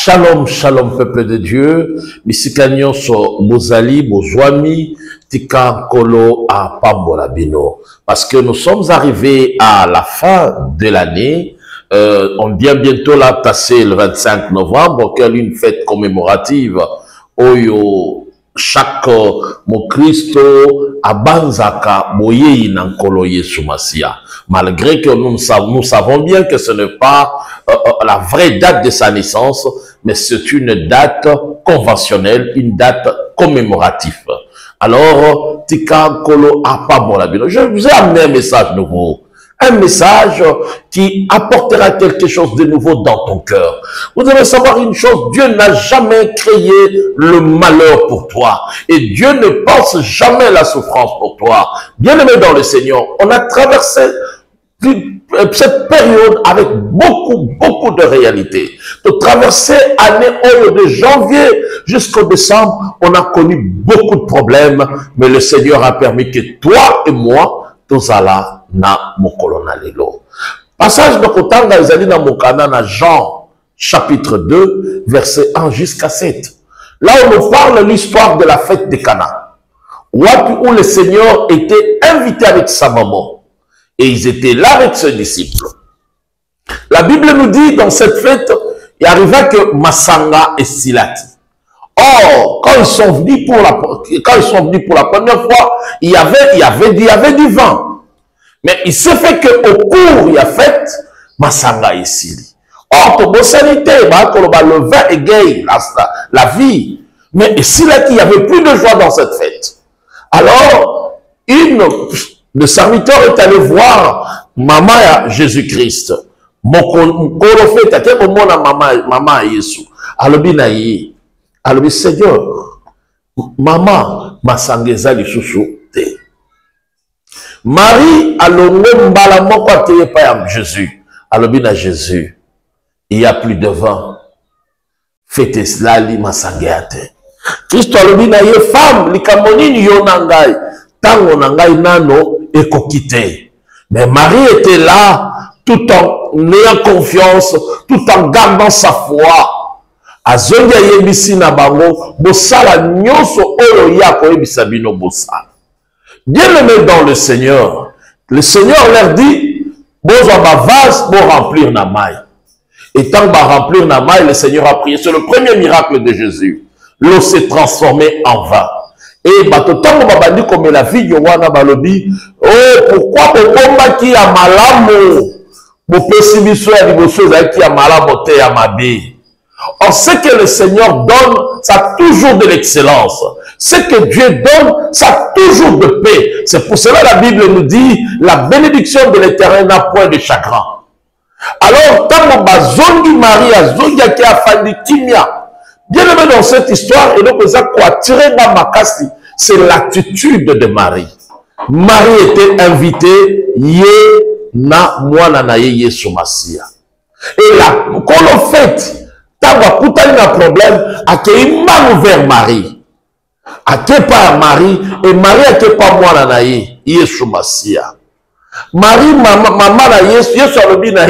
Shalom, shalom, peuple de Dieu. Misikanyo so bozali, bozwami, tika kolo a pambolabino. Parce que nous sommes arrivés à la fin de l'année. On vient bientôt là passer le 25 novembre, quelle une fête commémorative. Oyo, chaque mon Christo abanzaka moye inankolo Yesu Masia. Malgré que nous savons bien que ce n'est pas la vraie date de sa naissance, mais c'est une date conventionnelle, une date commémorative. Alors, Tika Kolo Apamolabino, je vous ai amené un message nouveau. Un message qui apportera quelque chose de nouveau dans ton cœur. Vous devez savoir une chose, Dieu n'a jamais créé le malheur pour toi. Et Dieu ne pense jamais la souffrance pour toi. Bien-aimé dans le Seigneur, on a traversé cette période avec beaucoup de réalités. De traverser année de janvier jusqu'au décembre, on a connu beaucoup de problèmes, mais le Seigneur a permis que toi et moi, tous alla na mokolona lelo. Passage de Kotanga ezali na mokana na Jean chapitre 2 verset 1 jusqu'à 7. Là on nous parle l'histoire de la fête de Cana. Où le Seigneur était invité avec sa maman. Et ils étaient là avec ses disciples. La Bible nous dit, dans cette fête, il arriva que Masanga et Silati. Or, quand ils sont venus pour la première fois, il y avait du vin. Mais il s'est fait qu'au cours, il y a fait Masanga et Sili. Or, pour bonne sanité, le vin égaye la vie. Mais Silati, il n'y avait plus de joie dans cette fête. Alors, le serviteur est allé voir maman à Jésus-Christ. Mon fait à quel moment la maman à Jésus. Alors, Seigneur, maman, ma sangeza li chouchou te. Marie, alongo mbala moko ateye pa ya Jésus. Alors, à Jésus, il n'y a plus de vin. Faites cela, li ma sangeate. Christ, alors, femme, li kamonini yonangai. Tango nangai nano ekokite. Mais Marie était là, tout en ayant confiance, tout en gardant sa foi. Azonga yebisi na bango, bosala nyonso oyo yako yebisa bino bosala. Bien-aimés dans le Seigneur leur dit, bozo ma vase pour remplir na mai. Et tant que remplir na mai, le Seigneur a prié. C'est le premier miracle de Jésus. L'eau s'est transformée en vin. Et batotango babandi comme la vie yowana balobi, oh pourquoi bokomba ki ya malamu bopesi biso ya liboso ezali ki ya malamu te ya mabe. Or ce que le Seigneur donne, ça a toujours de l'excellence. Ce que Dieu donne, ça a toujours de paix. C'est pour cela la Bible nous dit, la bénédiction de l'Éternel n'a point de chagrin. Alors tango bazongi Marie azongi ki afandi kimia. Bien aimé dans cette histoire, et donc c'est l'attitude de Marie. Marie était invitée, na mwana na Yesu Masia. Et là, quand on fait, t'as un problème, à qui mal vers Marie. À qui pas Marie, et Marie à qui pas mwana na Yesu Masia. Marie, maman na Yesu a le bin na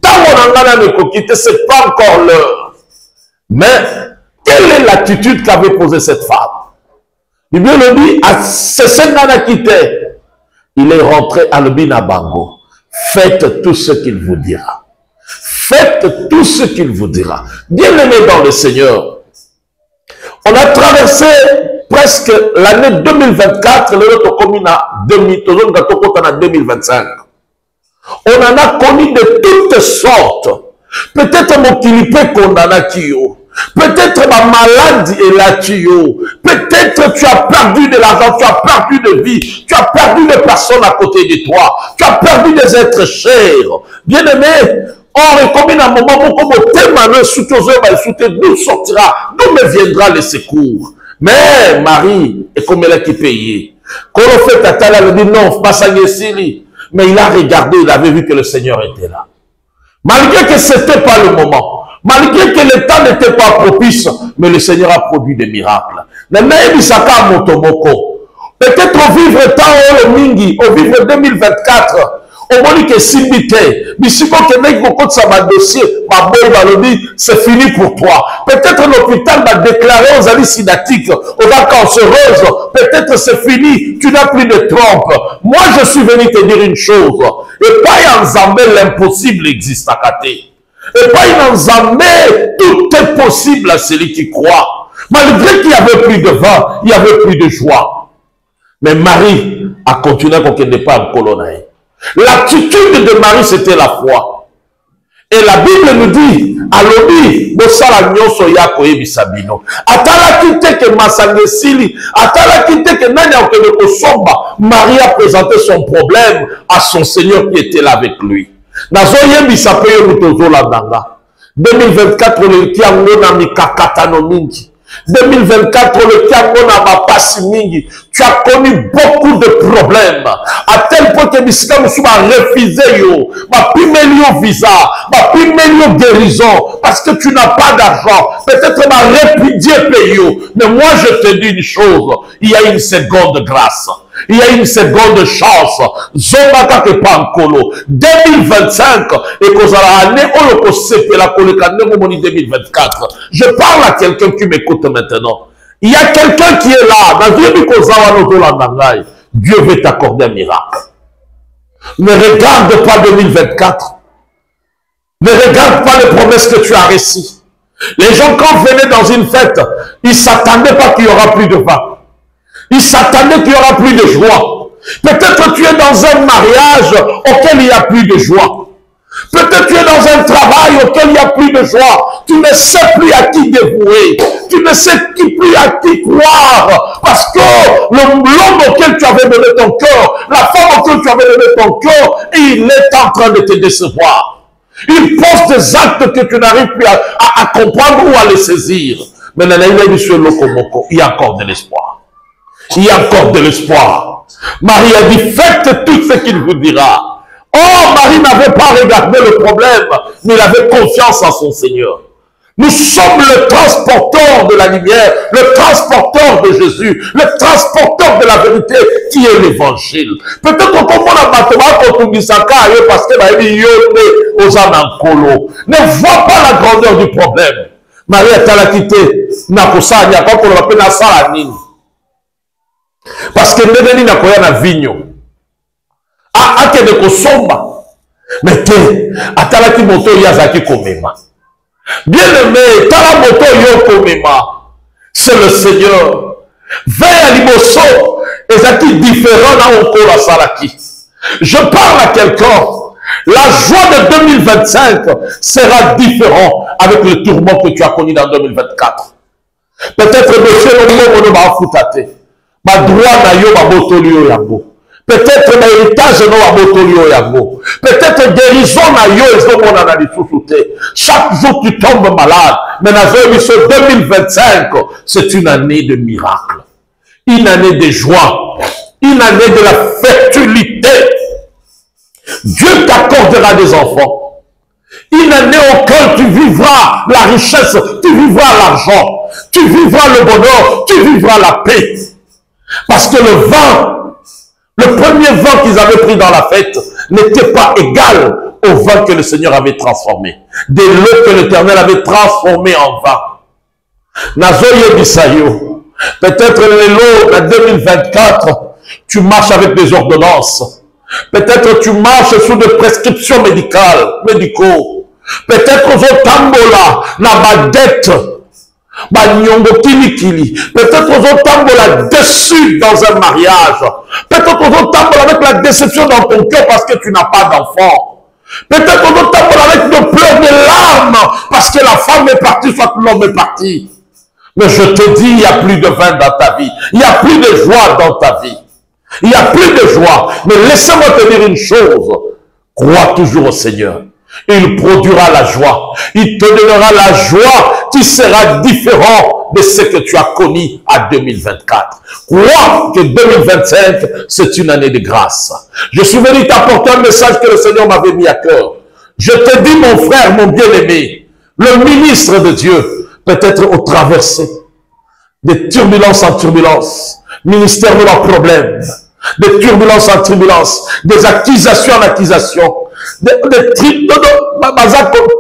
tant on a ne coquille, c'est pas encore l'heure. Mais, quelle est l'attitude qu'avait posée cette femme? Il le dit, à ce nana quitté, il est rentré à l'Obina Bango. Faites tout ce qu'il vous dira. Faites tout ce qu'il vous dira. Bien-aimés dans le Seigneur, on a traversé presque l'année 2024, le comina 2025. On en a connu de toutes sortes. Peut-être mon kilipé condamna Kyo. Peut-être ma maladie est là, peut-être tu as perdu de l'argent, tu as perdu de vie, tu as perdu des personnes à côté de toi, tu as perdu des êtres chers. Bien-aimé, on recommande un moment où d'où sortira, d'où me viendra le secours. Mais Marie est comme elle qui payait. Quand on fait Tatala, elle dit non, pas ça, mais il a regardé, il avait vu que le Seigneur était là. Malgré que ce n'était pas le moment. Malgré que le temps n'était pas propice, mais le Seigneur a produit des miracles. Peut-être au vivre temps au vivre 2024, au moins que simité, bisiko que mec beaucoup de ça va dossier, ma boy va le dire, c'est fini pour toi. Peut-être l'hôpital va déclarer aux alis synatique, aux cancéreuses, peut-être c'est fini, tu n'as plus de trompe. Moi, je suis venu te dire une chose, et pas en Zambé, l'impossible existe à côté. Et pas en Zambé, tout est possible à celui qui croit. Malgré qu'il n'y avait plus de vin, il n'y avait plus de joie. Mais Marie a continué à ne pas en colonner. L'attitude de Marie, c'était la foi. Et la Bible nous dit, alobi, bosala nyonso yako ebisabino. Atala kite ke masangesili, atala kite ke nani akene kosomba. Marie a présenté son problème à son Seigneur qui était là avec lui. Nazo yebisa pe yo mutozo la danga. 2024 le kiango na mikakatano mingi. 2024, le Kiango n'a pas si mingi. Tu as connu beaucoup de problèmes. À tel point que Bissika Moussouba a refusé yo. Ma pimelio visa. Ma pimelio guérison. Parce que tu n'as pas d'argent. Peut-être m'a répudié payo. Mais moi je te dis une chose. Il y a une seconde grâce. Il y a une seconde chance. Zomaka ke pankolo. 2025. Et kozala année oloko sepe la kolekane moni 2024. Je parle à quelqu'un qui m'écoute maintenant. Il y a quelqu'un qui est là. Dieu veut t'accorder un miracle. Ne regarde pas 2024. Ne regarde pas les promesses que tu as reçues. Les gens quand venaient dans une fête, ils ne s'attendaient pas qu'il y aura plus de vin. Ils s'attendaient qu'il n'y aura plus de joie. Peut-être tu es dans un mariage auquel il n'y a plus de joie. Peut-être tu es dans un travail auquel il n'y a plus de joie. Tu ne sais plus à qui dévouer. Tu ne sais plus à qui croire. Parce que l'homme auquel tu avais donné ton cœur, la femme auquel tu avais donné ton cœur, il est en train de te décevoir. Il pose des actes que tu n'arrives plus à comprendre ou à les saisir. Mais il y a encore de l'espoir. Il y a encore de l'espoir. Marie a dit, faites tout ce qu'il vous dira. Oh, Marie n'avait pas regardé le problème, mais il avait confiance en son Seigneur. Nous sommes le transporteur de la lumière, le transporteur de Jésus, le transporteur de la vérité qui est l'évangile. Peut-être qu'on comprend la mathématique parce que ne vois pas la grandeur du problème. Marie a quitté, n'a pas ça, il n'y a pas qu'on l'appelle la salanine. Parce que Nédéni n'a pas na vigno. A que de kosomba. Mais te, atalaki moto yazaki komema. Bien aimé, tala moto yo komema. C'est le Seigneur. Veille à limoso, ezaki différent na okolo salaki. Je parle à quelqu'un. La joie de 2025 sera différente avec le tourment que tu as connu dans 2024. Peut-être monsieur le monde va foutate. Ma droit na yo ba botolio yango. Peut-être l'héritage no ba botolio yango. Peut-être guérison na yo ezo mona na lisusuté. Chaque jour tu tombes malade. Mais na zo 2025, c'est une année de miracle. Une année de joie. Une année de la fertilité. Dieu t'accordera des enfants. Une année auquel tu vivras la richesse, tu vivras l'argent, tu vivras le bonheur, tu vivras la paix. Parce que le vin, le premier vin qu'ils avaient pris dans la fête, n'était pas égal au vin que le Seigneur avait transformé. De l'eau que l'Éternel avait transformé en vin. Nazoye Bisayo. Peut-être l'eau de 2024, tu marches avec des ordonnances. Peut-être tu marches sous des prescriptions médicaux. Peut-être aux tambola, na baguette. Peut-être aux tambola déçu dans un mariage. Peut-être aux tambola avec la déception dans ton cœur parce que tu n'as pas d'enfant. Peut-être aux tambola avec de pleurs de larmes parce que la femme est partie, soit l'homme est parti. Mais je te dis, il n'y a plus de vin dans ta vie. Il n'y a plus de joie dans ta vie. Il n'y a plus de joie. Mais laissez-moi te dire une chose. Crois toujours au Seigneur. Il produira la joie. Il te donnera la joie qui sera différente de ce que tu as connu à 2024. Crois que 2025, c'est une année de grâce. Je suis venu t'apporter un message que le Seigneur m'avait mis à cœur. Je te dis, mon frère, mon bien-aimé, le ministre de Dieu, peut-être au traversé de turbulence en turbulence, ministère de leurs problèmes. de turbulences en turbulences, des accusations en accusations, des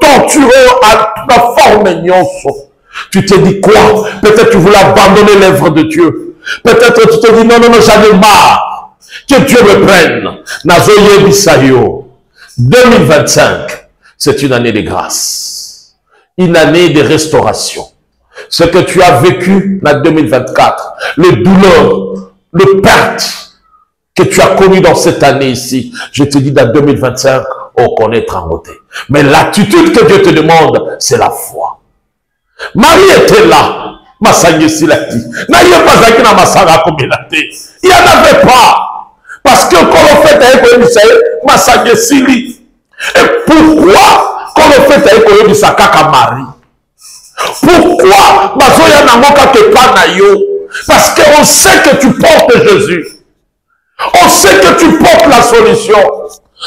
torturés à la forme. Tu te dis quoi? Peut-être tu voulais abandonner l'œuvre de Dieu. Peut-être tu te dis non, j'en ai marre. Que Dieu me prenne. Nazoye Bisayo. 2025, c'est une année de grâce. Une année de restauration. Ce que tu as vécu en 2024, les douleurs, les pertes que tu as connues dans cette année ici, je te dis dans 2025, on connaît trembloté. Mais l'attitude que Dieu te demande, c'est la foi. Marie était là. Massagé Silati. N'ayez pas acquis dans Massara communauté. Il n'y en avait pas. Parce que quand on fait avec Massagé Sili. Et pourquoi quand on fait avec Marie? Pourquoi parce qu'on sait que tu portes Jésus. On sait que tu portes la solution.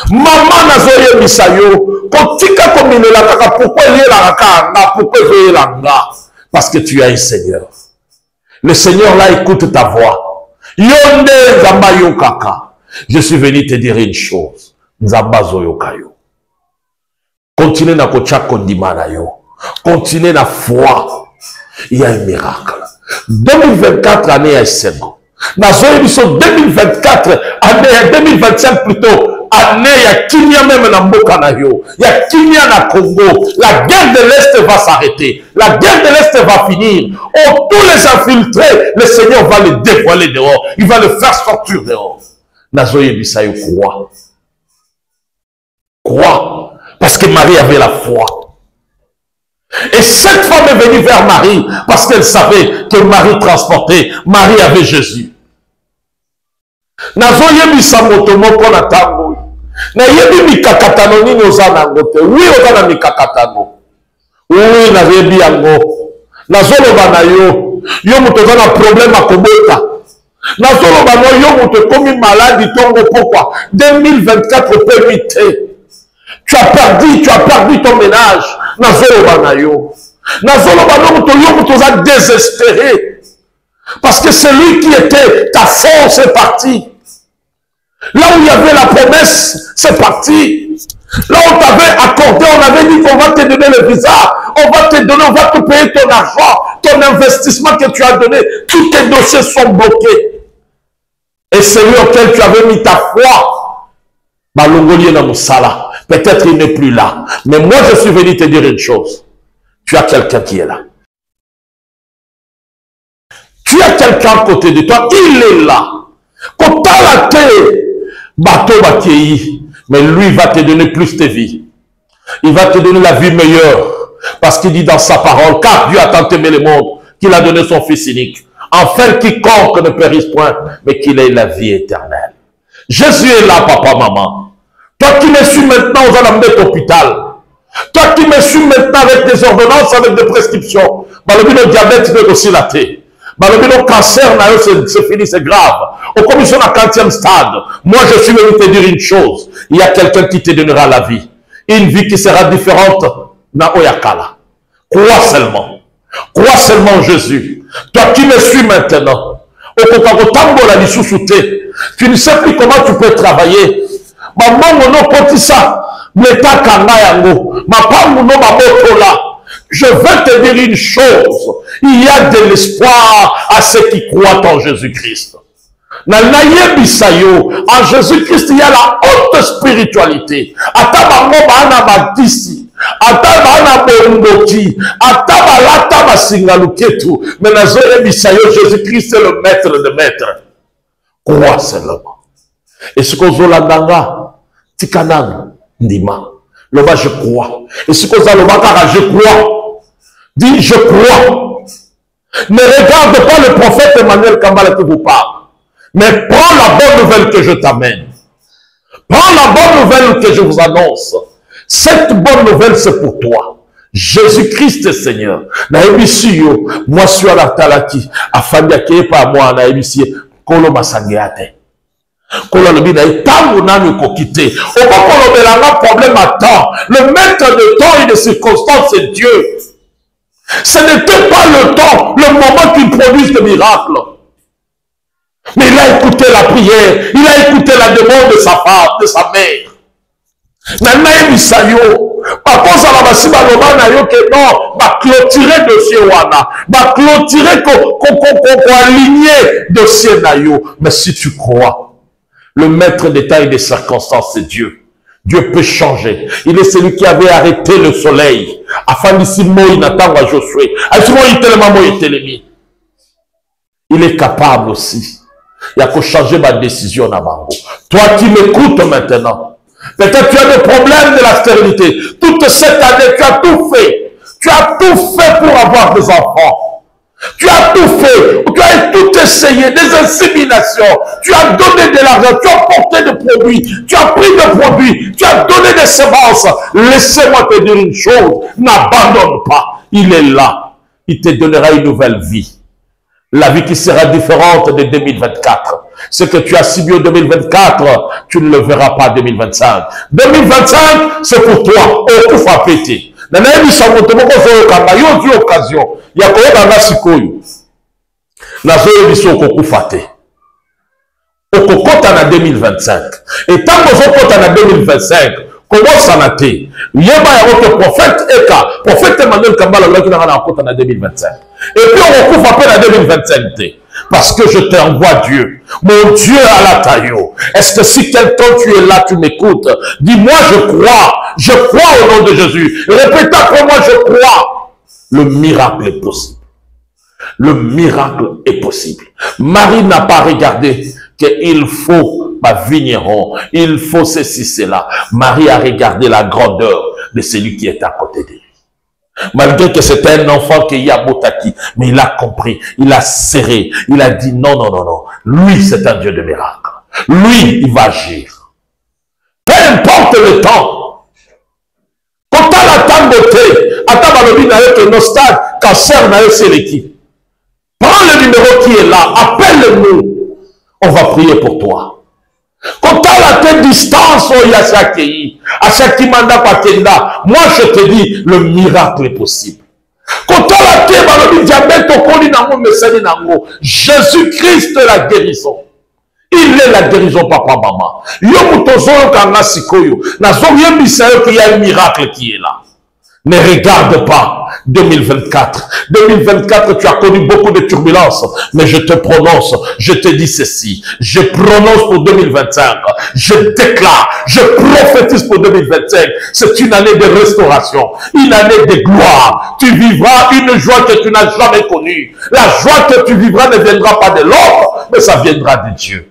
Maman Nazoye Misayo, quand tu as combiné la kaka, pourquoi il est la kaka, pourquoi il est la nga? Parce que tu as un Seigneur. Le Seigneur là écoute ta voix. Yonde Nzamba yo kaka. Je suis venu te dire une chose. Nzamba zo yo kayo. Continue na kocha kondima na yo. Continuez la foi. Il y a un miracle. 2024 année à Seigneur. Dans 2024 année 2025 plutôt année ya Kinya même na mboka na yo. Ya Kinya na Congo. La guerre de l'Est va s'arrêter. La guerre de l'Est va finir. Oh, tous les infiltrés, le Seigneur va les dévoiler dehors. Il va les faire sortir dehors. Nazoye Bisayo croit. Croit. Parce que Marie avait la foi. Et cette femme est venue vers Marie parce qu'elle savait que Marie transportait, Marie avait Jésus. Nazoye bisamoto moko na tango. Na yebi mikakatano nini ozana ngote. Oui ozana mikakatano. Oui na yebi yango. Nazoloba na yo. Yo muto ozana problème à kobota. Nazoloba na yo muto komi malade tongo pourquoi 2024 peut éviter. Tu as perdu ton ménage. Nazoloba na yo. Nazoloba na yo désespéré. Parce que celui qui était ta force est parti. Là où il y avait la promesse, c'est parti. Là où on t'avait accordé, on avait dit qu'on va te donner le visa, on va te payer ton argent, ton investissement que tu as donné. Tous tes dossiers sont bloqués. Et celui auquel tu avais mis ta foi, Malongolier na Moussala. Peut-être il n'est plus là. Mais moi, je suis venu te dire une chose. Tu as quelqu'un qui est là. Tu as quelqu'un à côté de toi. Il est là. Quand tu as la terre, bateau bakei, mais lui va te donner plus de vie. Il va te donner la vie meilleure. Parce qu'il dit dans sa parole, car Dieu a tant aimé le monde, qu'il a donné son Fils unique. Enfin, quiconque ne périsse point, mais qu'il ait la vie éternelle. Jésus est là, papa, maman. Toi qui me suis maintenant aux alambics d'hôpital. Toi qui me suis maintenant avec des ordonnances, avec des prescriptions. Le diabète est aussi la tête. Le cancer, c'est fini, c'est grave. Au commission à 40e stade. Moi, je suis venu te dire une chose. Il y a quelqu'un qui te donnera la vie. Une vie qui sera différente. Na Oyakala. Crois seulement. Crois seulement en Jésus. Toi qui me suis maintenant. Tu ne sais plus comment tu peux travailler. Je veux te dire une chose. Il y a de l'espoir à ceux qui croient en Jésus-Christ. En Jésus-Christ, il y a la haute spiritualité. Mais Jésus-Christ est le maître de maîtres. Crois seulement. Et ce qu'on zolandanga, tikanang, ndima. Loba, je crois. Et ce qu'on zalobaka, je crois. Dis, je crois. Ne regarde pas le prophète Emmanuel Kambala qui vous parle. Mais prends la bonne nouvelle que je t'amène. Prends la bonne nouvelle que je vous annonce. Cette bonne nouvelle, c'est pour toi. Jésus-Christ est Seigneur. Na ebisiyo, moi suis à la talaki. Afandi akeye pa moi na ebisiye, kolo masangeate. Kolo lobi na itangu nani kokite. Oko kolo belanga problème à temps. Le maître de temps et de circonstances, c'est Dieu. Ce n'était pas le temps, le moment qu'il produise des miracles. Mais il a écouté la prière, il a écouté la demande de sa femme, de sa mère. Nana Misayo, par contre, ça va se passer que non, va clôturer dossier wana, va clôturer qu'on aligner dossier nayo. Mais si tu crois, le maître des temps et des circonstances, c'est Dieu. Dieu peut changer. Il est celui qui avait arrêté le soleil. Afin d'ici Moïse n'attend à Josué. Il est capable aussi. Il y a qu'à changer ma décision à Bango. Toi qui m'écoutes maintenant, peut-être tu as des problèmes de la stérilité. Toute cette année, tu as tout fait. Tu as tout fait pour avoir des enfants. Tu as tout fait. Tu as tout essayé. Des inséminations. Tu as donné de l'argent. Tu as porté des produits. Tu as pris des produits. Tu as donné des semences. Laissez-moi te dire une chose. N'abandonne pas. Il est là. Il te donnera une nouvelle vie. La vie qui sera différente de 2024. Ce que tu as subi en 2024, tu ne le verras pas en 2025. 2025, c'est pour toi. Au coup, faut péter. Dans la vie, ça monte beaucoup sur l'occasion. Il y a quoi dans la sikoyo. La zone est au coup faté. Au cocotte en 2025. Et tant que vous cocotte en 2025, comment ça n'a été? Il y a un prophète Eka, prophète Emmanuel Kambala, qui n'a rien en 2025. Et puis on recouvre appel en 2025. Parce que je t'envoie Dieu. Mon Dieu à la taillot. Est-ce que si quelqu'un tu es là, tu m'écoutes, dis-moi je crois au nom de Jésus. Répète après moi, je crois. Le miracle est possible. Le miracle est possible. Marie n'a pas regardé qu'il faut ma vigneron, il faut ceci, cela. Marie a regardé la grandeur de celui qui est à côté de lui. Malgré que c'était un enfant qui y a Botaki, mais il a compris, il a serré, il a dit non, non, non, non. Lui, c'est un Dieu de miracle. Lui, il va agir. Peu importe le temps. Quand tu as la tamboté, attends, le binaire que nos stades, cancer, c'est l'équipe. Prends le numéro qui est là, appelle-nous. On va prier pour toi. Quand tu as la tête distance, il y a ça qui à chaque mandat patenda, moi je te dis, le miracle est possible. Quand tu as la tête, le diabète, Jésus-Christ est la guérison. Il est la guérison, papa, maman. Il y a un miracle qui est là. Ne regarde pas 2024. 2024, tu as connu beaucoup de turbulences, mais je te prononce, je te dis ceci. Je prononce pour 2025. Je déclare, je prophétise pour 2025. C'est une année de restauration, une année de gloire. Tu vivras une joie que tu n'as jamais connue. La joie que tu vivras ne viendra pas de l'homme, mais ça viendra de Dieu.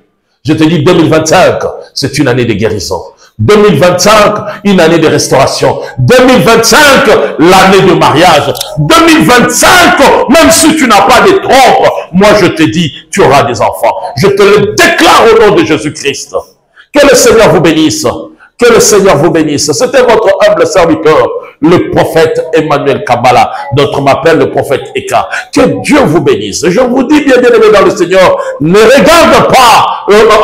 Je te dis 2025, c'est une année de guérison. 2025, une année de restauration. 2025, l'année de mariage. 2025, même si tu n'as pas de trompe, moi je te dis, tu auras des enfants. Je te le déclare au nom de Jésus-Christ. Que le Seigneur vous bénisse. Que le Seigneur vous bénisse. C'était votre humble serviteur, le prophète Emmanuel Kambala, d'autres m'appellent le prophète Eka. Que Dieu vous bénisse. Je vous dis, bien aimé dans le Seigneur, ne regarde pas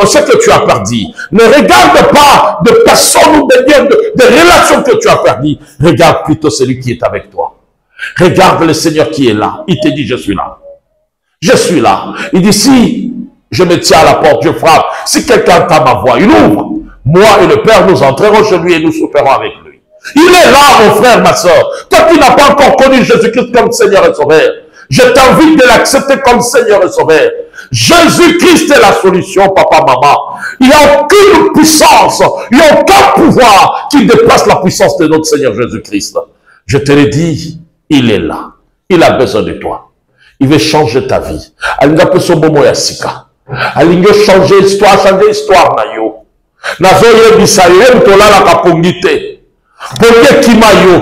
ce que tu as perdu. Ne regarde pas de personnes ou de relations que tu as perdues. Regarde plutôt celui qui est avec toi. Regarde le Seigneur qui est là. Il te dit, je suis là. Je suis là. Il dit, si je me tiens à la porte, je frappe. Si quelqu'un entend ma voix, il ouvre. Moi et le Père, nous entrerons chez lui et nous souperons avec lui. Il est là, mon frère, ma soeur. Toi qui n'as pas encore connu Jésus-Christ comme Seigneur et Sauveur, je t'invite de l'accepter comme Seigneur et Sauveur. Jésus-Christ est la solution, papa, maman. Il n'y a aucune puissance, il n'y a aucun pouvoir qui dépasse la puissance de notre Seigneur Jésus-Christ. Je te le dis, il est là. Il a besoin de toi. Il veut changer ta vie. Il va changer l'histoire, Nayo. Nazo yebisa yo tolala kapongite poye kimayo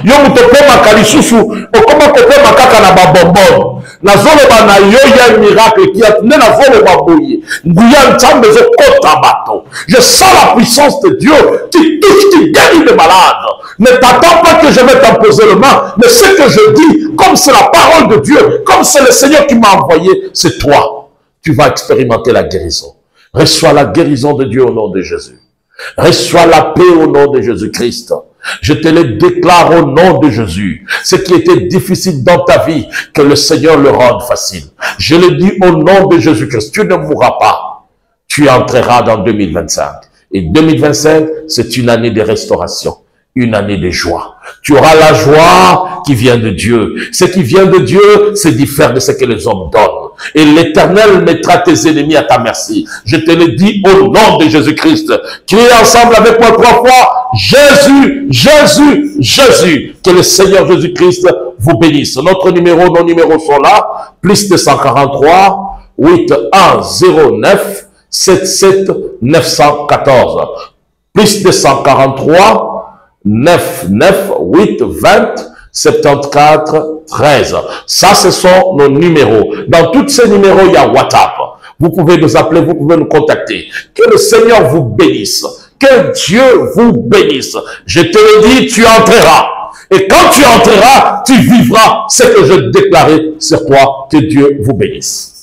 yo mutopema kalisusu okoma kopema kaka na babombo nazo loba na yo ya miracle qui a ne nazo loba boye nguya ntambe zo kota bato. Je sens la puissance de Dieu qui touche, qui guérit les malades. Ne t'attends pas que je vais t'imposer le main, mais ce que je dis, comme c'est la parole de Dieu, comme c'est le Seigneur qui m'a envoyé, c'est toi. Tu vas expérimenter la guérison. Reçois la guérison de Dieu au nom de Jésus. Reçois la paix au nom de Jésus-Christ. Je te le déclare au nom de Jésus. Ce qui était difficile dans ta vie, que le Seigneur le rende facile. Je le dis au nom de Jésus-Christ. Tu ne mourras pas. Tu entreras dans 2025. Et 2025, c'est une année de restauration. Une année de joie. Tu auras la joie qui vient de Dieu. Ce qui vient de Dieu, c'est différent de ce que les hommes donnent. Et l'Éternel mettra tes ennemis à ta merci. Je te le dis au nom de Jésus-Christ. Criez ensemble avec moi 3 fois. Jésus, Jésus, Jésus. Que le Seigneur Jésus-Christ vous bénisse. Nos numéros sont là. Plus 243 8109 77 914. Plus 243 99 8 20 74 13. Ça, ce sont nos numéros. Dans tous ces numéros, il y a WhatsApp. Vous pouvez nous appeler, vous pouvez nous contacter. Que le Seigneur vous bénisse. Que Dieu vous bénisse. Je te le dis, tu entreras. Et quand tu entreras, tu vivras ce que je déclarais sur toi. Que Dieu vous bénisse.